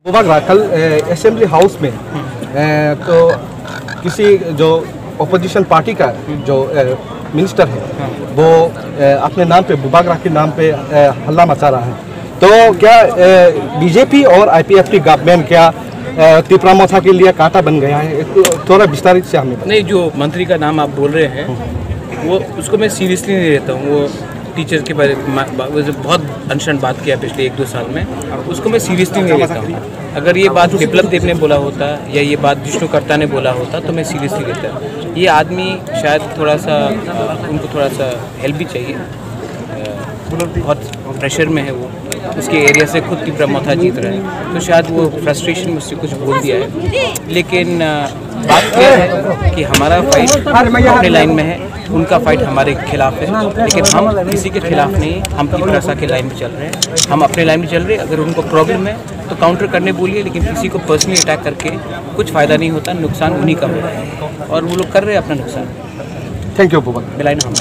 कल assembly house में तो किसी जो अपोजिशन पार्टी का जो मिनिस्टर है वो अपने नाम पे बुबागरा के नाम पे हल्ला मचा रहा है। तो क्या बीजेपी और आईपीएफटी गवर्नमेंट क्या तिपरा मोथा के लिए कांटा बन गया है? थोड़ा विस्तारित से हमें नहीं, जो मंत्री का नाम आप बोल रहे हैं वो उसको मैं सीरियसली नहीं लेता हूँ। वो टीचर के बारे में बहुत अनशन बात किया पिछले 1-2 साल में, उसको मैं सीरियसली नहीं लेता हूँ। अगर ये बात विप्लव देव ने बोला होता या ये बात विष्णुकर्ता ने बोला होता तो मैं सीरियसली लेता। ये आदमी शायद थोड़ा सा उनको थोड़ा सा हेल्प भी चाहिए, बहुत प्रेशर में है वो, उसके एरिया से खुद तिपरा मोथा जीत रहा है तो शायद वो फ्रस्ट्रेशन में उससे कुछ बोल दिया है। लेकिन बात क्या है कि हमारा फाइट अपने लाइन में है, उनका फाइट हमारे खिलाफ है, लेकिन हम किसी के खिलाफ नहीं, हम तिपरा के लाइन में चल रहे हैं, हम अपने लाइन में चल रहे हैं। अगर उनको प्रॉब्लम है तो काउंटर करने बोलिए, लेकिन किसी को पर्सनली अटैक करके कुछ फ़ायदा नहीं होता, नुकसान उन्हीं का होता है और वो लोग कर रहे हैं अपना नुकसान। Thank you. बिलाइन हम